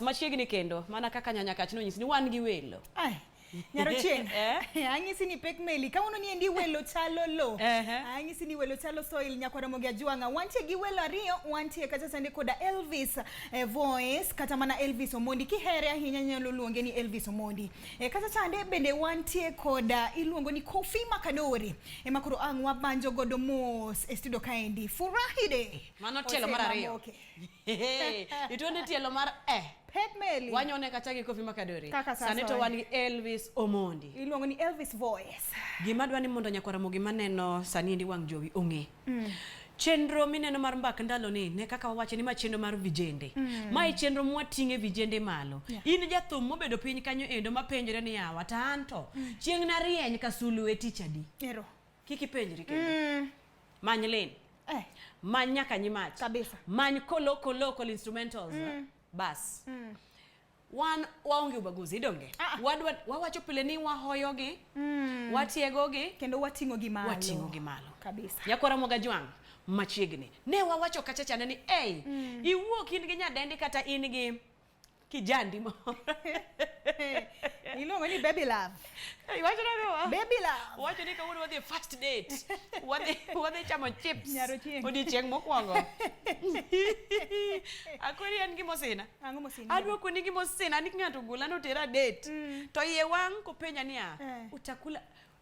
Machiegni kendo mana kaka nyanya kachino nyisi ni wan gi welo. Ai. Nyaro chieng. Ang'isi ni pek meli ka uno ni endi welo chalo lo. Ang'isi ni welo chalo soil nyakwara mogia juanga. Wantie gi welo ariyo, wantie kata sande koda Elvis voice kata mana Elvis Omondi kihere ahinya nyalo luonge ni Elvis Omondi. Kata sande bende wantie koda iluongo ni Kofi Makadori. Makoro ang wabanjo godo mos e studio kaendi. Furahide. Mano tielo mar ariyo. Ituone tielo mar Pek meli. Wanyone kata gi Kofi Makadori. Sane to wan gi Elvis Omondi. Iluongo ni Elvis voice. Gima dwani mondo nyakwara mogi maneno sani ndi wang jowi ong'e. Chenro mineno mar Mbak Ndalo ni ne kaka wawache ni ma chenro mar vijende. Mai chenro mwating'e vijende malo. In jathum mobedo piny kanyo endo mapenjore ni yawa ta anto. Chieng' na rieny ka sulu e tich adi. Ero. Kiki penjri kendo. Many len. Many nyaka nyimach. Kabisa. Many local instrumentals. Bas. Wan waonge ubaguzi donge. Wawacho pile ni wahoyogi. Watiegogi kendo wating'o gi malo. Wating'o gi malo. Kabisa. Nyakora moga juang machiegni. Ne wawacho kachacha ni iwuok in gi nyadendi kata in gi kijandi mo. Iluongo ni baby love. Wacho na baby love. Wacho ni kawuono wadhi first date. Wadhi chamo chips. Nyaro chieng. Odiochieng' mokwongo. Akweri en gi mosina. Ang'o mosina? Adwa koni gi mosina ni ng'ato gula no tera date. To iye wang' kopenya niya. Utakula.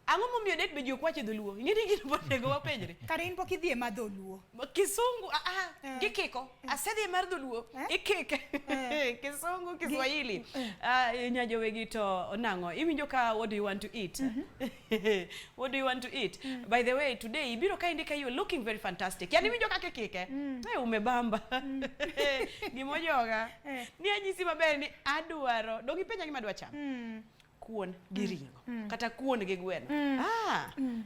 Ang'o momiyo date be jok wache dholuo? Ing'eni gino botego wapenjre. Kare in pok idhi ma dholuo. Kisungu gikiko. Asedhi mar dholuo. Ikike. Kisungu Kiswahili. Nyajowe gi to nang'o. Iwinjo ka what do you want to eat? What do you want to eat? By the way, today ibiro ka indika you looking very fantastic. Yani iwinjo ka kikike. Umebamba. Gimojoga. Ni anyisi maber ni adwaro. Dongi penja gima adwa chamo. Kuon gi ringo kata kuon gi gweno.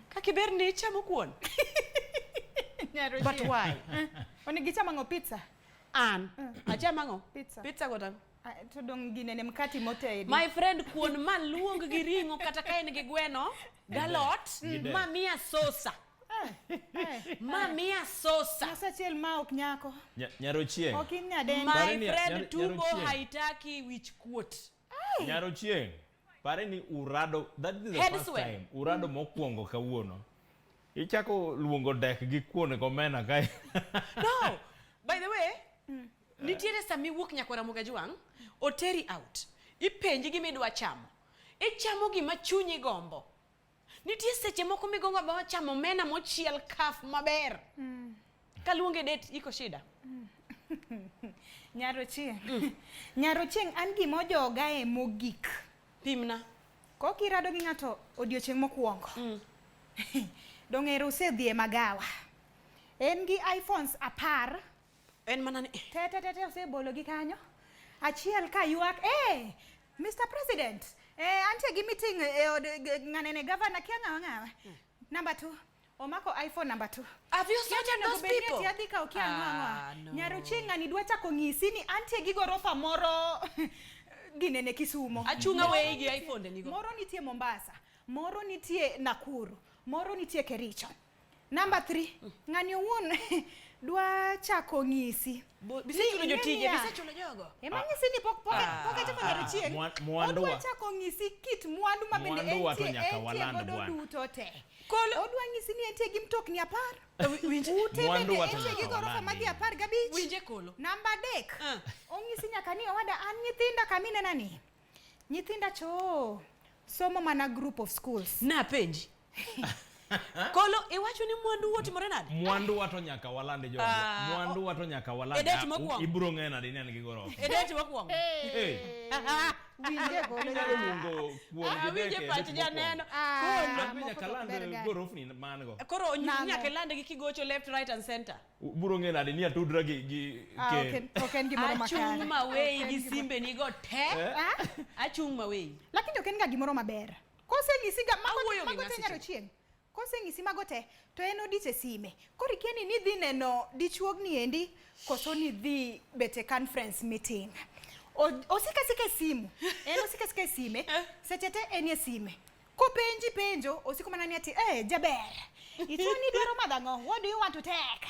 Kakiber ni chamo kuon. But why? Onigi chamo ngo pizza. Achama ngo pizza. Pizza goda. To dong ginene mkati motedi. My friend kuon maluong gi ringo kata kaen gi gweno, galot, mamia sosa. Mamia sosa. Nasachiel ma ok nyako. Nyaro chieng. Ok in nyadendi. My friend tubo haitaki wich kuot. Nyaro chieng. Pare ni urado, that is the first time. Urado mokuongo kawuono. Ichako luongo dek gi kuon komena kai. No. By the way, nitiere sami wuok nyakwara moga juang, oteri out. Ipenji gima idwa chamo. Ichamo gima chunyi gombo. Nitie seche moko migongo ba chamo mena mochiel kaf maber. Kaluonge date iko shida. Nyaro chieng. Nyaro chieng an gima ojoga e mogik. Pimna. Kokirado gi ng'ato odiochieng' mokwongo. Dong'ero usedhi e magawa. En gi iPhones 10. En mana ni Tete osebolo gi kanyo. Achiel ka yuak, Mr. President, antie gi meeting ng'anene governor kia ng'awa. Number 2. Omako iPhone number 2. Have you sorted those people? Yadika no. Nyaro chieng' ng'ani dwa chako ng'isi ni antie gi gorofa moro ginene Kisumo. Achunga wei gi iPhone nigo. Moro nitie Mombasa, moro nitie Nakuru, moro nitie Kericho. Number 3, ng'ani owuon dwa chako ng'isi. Bise chulo jotije, bise chulo jogo. Emanyisi ni pok chako nyaro chieng'. Odwa chako ng'isi kit mwandu mabende entie godo duto te. Odwa ng'isi ni entie gi mtokni 10. Ute bende entie gi gorofa madhi 15. Winje kolo. Number 3. Ong'isi nyaka ni owada an nyithinda kamine nani. Nyithinda somo mana group of schools. Na penji. Kolo iwacho ni mwandu wote timore nade? Mwandu wato nyaka walande jogo. Mwandu wato nyaka walande. Edeti mokwongo. Ibro ng'e nade ni an gi gorofa. Edeti mokwongo. Winje kolo luongo kuon gi deke. Winje pach janeno. Kono nyaka lande gorofni man go. Koro nyaka lande gi kigocho left, right and center. Ibro ng'e nade ni atudra gi ke. Ok gimoro makare. Achung' mawei gi simbe nigo te. Achung' mawei. Lakini ok en ga gimoro maber. Kose ng'isi ga mago te nyaro chieng'. Kose ng'isi mago te to en odiche sime. Koro ikiani ni dhi neno dichuogni endi koso ni dhi bete conference meeting. Osika simu. En osika sime. Seche te enie sime. Kopenji penjo osiko mana ni ati jaber. Itoni dwaro madang'o. What do you want to take?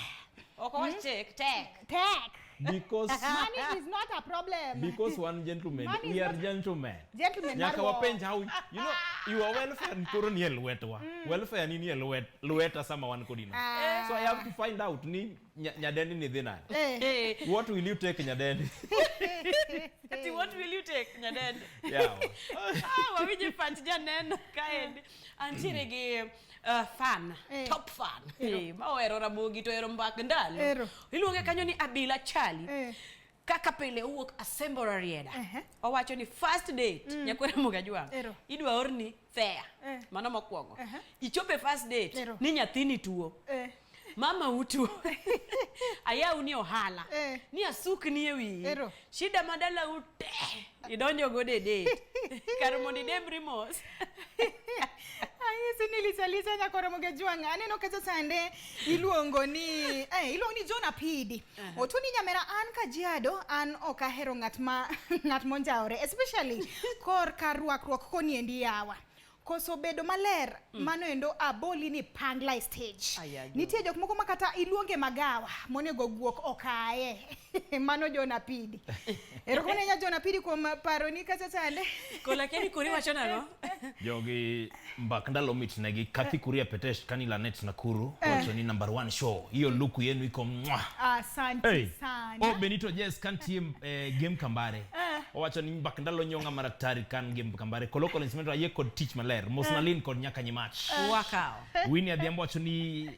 Oko take. Take. Because money is not a problem. Because one gentleman, Money we is are not- gentlemen. Gentlemen, Nyaka marwo. wapenj how, you know, you are welfare and koro ni elwetwa. Welfare ni elweta sama wan kodino. So I have to find out ni nyadendi ni dhi nade. What will you take nyadendi? What will you take nyadendi? Yeah. Wawinje pach janeno kaendi. Antiere gi fan, top fan. Ma ohero ramogi to ohero Mbak Ndalo. Iluonge kanyo ni Abila Chali. Kaka pile owuok Asembora Rieda. Owacho ni first date nyakwera Mogajwang. Idwa orni fare. Mano mokuongo. Ichope first date ni nyathini tuo. Mama utuo. Ayaw ni ohala. Ni asukni e wiyi. Shida madala ute. Idonjo go de date. Kar mondi debrimos. Ayesi nilisalisa nyakora Mogajwang. Aneno kacha sande iluongo ni Jona Pidi. Otuni nyamera an Kajiado an okahero ngat monjaore, especially kor karwakruok koni endi yawa. Koso bedo maler mano endo aboli ni pangla stage. Nitie jok moko makata iluonge magawa monego guok okaye. Mano Jona Pidi. Erokone nya Jona Pidi kuom paro ni kacha sande. Kola keni kuri wacho nano? Jogi Mbak Ndalo mit negi Kathy Kuria Petesh kanila net Nakuru. Wacho ni number 1 show. Hiyo luku yenu iko mwa. Asante sana. Benito Jess kan team game Kambare. Wacho ni Mbak Ndalo nyonga maraktari kan game Kambare. Koloko instrumento aye kod teach maler. Mosnalin kod nyaka nyimach. Wakao. Winnie Adhiambo wacho ni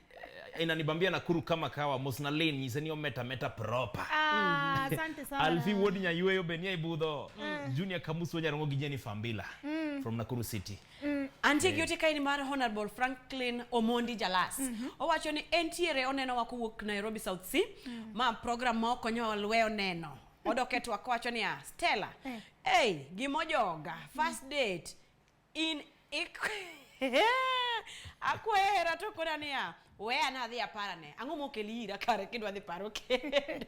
inanibambia Nakuru kama kawa Mosnalin nyiseni meta proper. Asante sana. Alfi wodi nya yueyo benia ibudho. Junior Kamusu nyarongo gi Jennifer Mbila from Nakuru City. Antie gyote kaini mar Honorable Franklin Omondi Jalas. Owacho ni entiere oneno wakuwuok Nairobi South Sea. Ma program mo konyo lwe oneno. Odoketu wakowacho ni Stella. Gimojoga first date in akwera to kona niya we anadhi aparane ang'o mokeli ira kare kidwa dhi paro kendo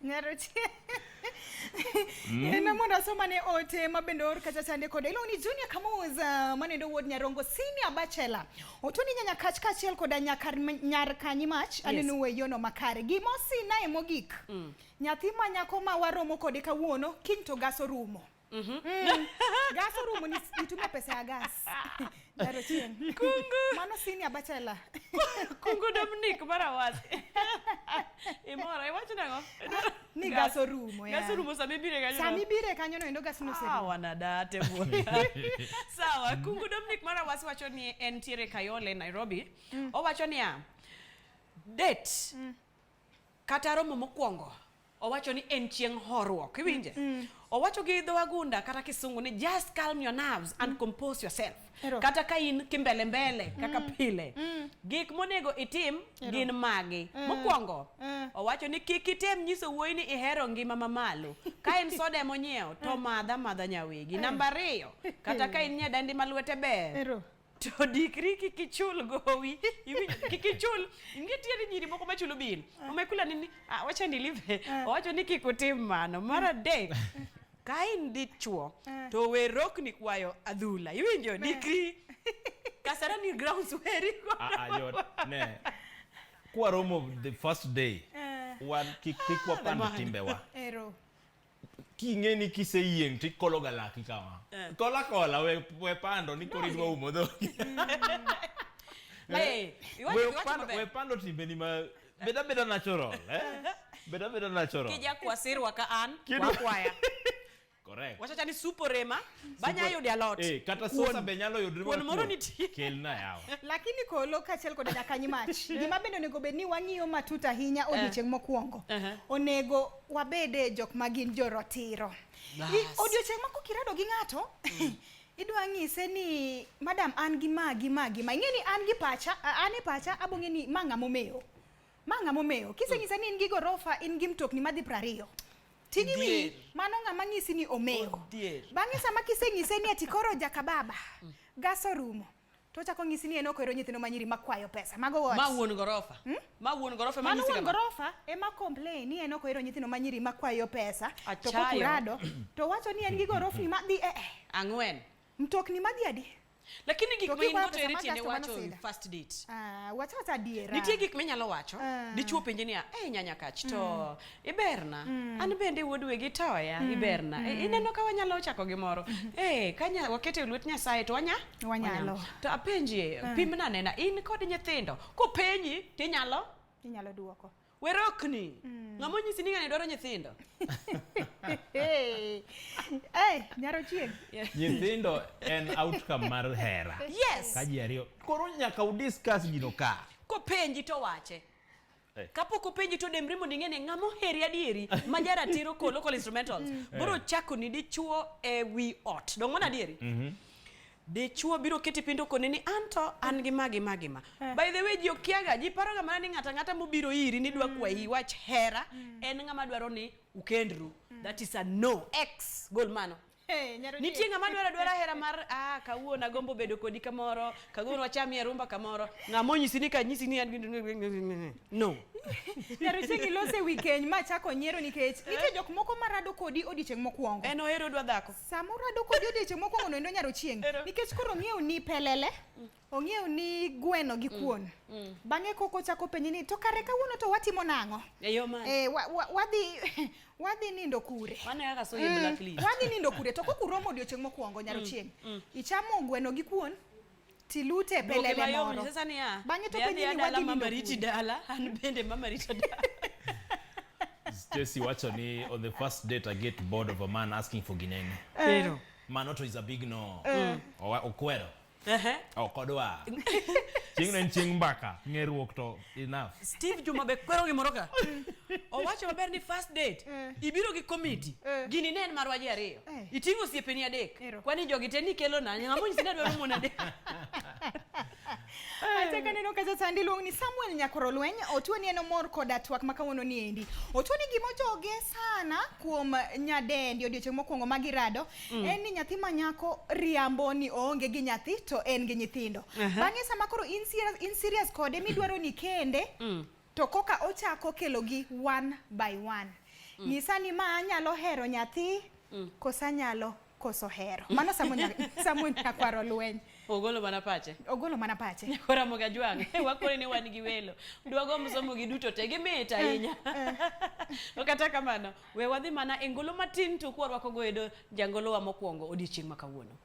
Nyaroche. Ena mwana soma ne ote mabendo or kacha sande koda ilo ni Junior Kamuza manendo ward Nyarongo senior bachelor. Otuni nyanya kachel koda nyar kanyimach anenu we yono makare gimosi nae mogik. Nyathi manyako ma waromo kode kawuono king to gaso rumo. Gaso rumo ni itume pesa ya gas. Nyaroche. Kungu. Mano senior bachelor. Kungu Dominic Marawasi. Imora iwacho nango? Ni gaso rumo ya. Gaso rumo samibire kanyo. Samibire kanyo no endo gas no seri. Wanadate bwana. Sawa, Kungu Dominic Marawasi wacho ni entiere Kayole Nairobi. Owacho ni date kata romo mokuongo. Owacho ni en chieng' horruok, iwinje? Owacho gi dho wagunda kata kisungu ni just calm your nerves and compose yourself. Kata ka in kimbele kaka pile. Gik monego itim gin magi. Mokuongo, owacho ni kik item nyiso wuoyi ni ihero ngima mamalo. Ka in soda monyiew to madha nyawegi. Namba 2, kata ka in nyadandi malwete ber. To dikri kikichul gowi. Kikichul, ingetiere nyiri moko machulo bil. Omekula nini? Wacha nilive. Wacho ni kikutim mano. Mara dek. Kain dichuo. To we rock ni kwayo adhula. Iwinjo dikri. Kasara ni grounds weri. Ayot ne. Kwa romo the first day. Wan kikwa pande timbewa. Kingeni kiseyieng tikolo galaki kama. Kola we pando ni koridwa umo we pando timbe ni ma beda natural, Beda natural. Kija kwasirwa ka an kwaya. Correct. Wacha chani supo rema banya yude alot. Kata sosa be nyalo yudre kuon moro nitie. Kelna yawa. Lakini kolo kachel koda nyakanyimach. Gima bende onego bed ni wang'iyo matut ahinya odiochieng' mokuongo. Onego wabede jok magin jorotiro. Odiochieng' mako kirado gi ng'ato. Idwa ng'ise ni madam an gi magi. Ing'eni an gi pacha, an e pacha abonge ni manga momeo. Kiseng'ise ni in gi gorofa in gi mtokni madhi 20. Tigi wi mano ng'ama ng'isi ni omeo. Bang'e sama kiseng'ise ni ati koro jakababa. Gaso rumo. To chako ng'isi ni enoko ero nyithindo manyiri makwayo pesa. Mago what? Ma wuon gorofa. Ma wuon gorofa manyisi kama. Ma wuon gorofa ema complain ni enoko ero nyithindo manyiri makwayo pesa. Achayo. To kokurado to wacho ni en gi gorofni madhi ang'wen. Mtokni madhi adi? Lakini gik ma in moto eri tiende wacho first date. Wacha diera. Nitie gik minyalo wacho. Dichuo penje niya, nyanya kach to iberna. An bende wuod wegi toya iberna. Ineno ka wanyalo chako gimoro. Kanya wakete lwet Nyasaye to wanyalo. To apenji pimna nena in kod nyithindo. Kopenji tinyalo duoko. Werokni. Ng'amo nyisi ni ng'ane dwaro nyithindo. Nyaro chieng. Nyithindo en outcome mar hera. Yes. Ka ji ariyo. Koro nyaka udiscuss gino ka. Kopenji to wache. Kapok openji to demri mondo ing'ene ng'amo heri adieri ma jaratiro ko local instrumentals. Bro chako ni dichuo e wi ot. Dong mana adieri. Dichuo biro keti pindo kone ni anto an gi magi. By the way, ji okiaga, ji paroga mana ni ng'ata mobiro iri ni dwa kwayi wach hera, en ng'ama dwaro ni ukendru. That is a no. X gol mano. Nitie ng'ama dwara hera mar kawuono agombo bedo kodi kamoro, kawuono wachamie rumba kamoro. Ng'amo nyisi ni kanyisi ni no. Nyaro chieng ilose weekend ma chako nyiero nikech nitie jok moko marado kodi odiochieng' mokuongo. En ohero dwa dhako. Samo rado kodi odiochieng' mokuongo no endo nyaro chieng. Nikech koro ng'iew ni pelele, ong'iew ni gweno gi kuon. Bang'e koko chako penji ni to kare kawuono to watimo nang'o? Yo man. Wadhi nindo kure. Mane kaka so ye blacklist. Wadhi nindo kure to kokuromo odiochieng' mokuongo nyaro chieng. Ichamo gweno gi kuon. Tilute pelele moro. Sasa ni Bang'e to penji ni wadhi nindo Mariti dala, an bende mama Rita dala. Stacy wacho ni on the first date I get bored of a man asking for ginene. Pero Manoto is a big no. Okwero. Kodwa. Ching mbaka ng'eruok to enough. Steve Juma be kwero gimoro ka. Owacho maber ni first date ibiro gi committee. Gini ne en marwa ji ariyo. Iting'o osiepeni adek. Kwani jogi te ni kelo na ng'amo nyisi ni dwaro mon adek. Ate kaneno kacha sandi luong ni Samuel Nyakoro Lweny otuo ni eno mor koda twak makawuono ni endi. Otuo ni gimojoge sana kuom nyadendi odiochieng' mokuongo magirado en ni nyathi manyako riambo ni oonge gi nyathi to en gi nyithindo. Bang'e sama koro in serious kode midwaro ni kende to koka ochako kelo gi one by one. Nyisa ni ma nyalo hero nyathi kosa nyalo koso hero. Mano Samuel Nyakoro Lweny. Ogolo mana pache. Nyakora moga jwang'. Wakore ni wan gi welo. Dwago msomo gi duto te gimita ahinya. Okata kamano, we wadhi mana engolo matin to kwarwako goedo jangolo wa mokuongo odiochieng' makawuono.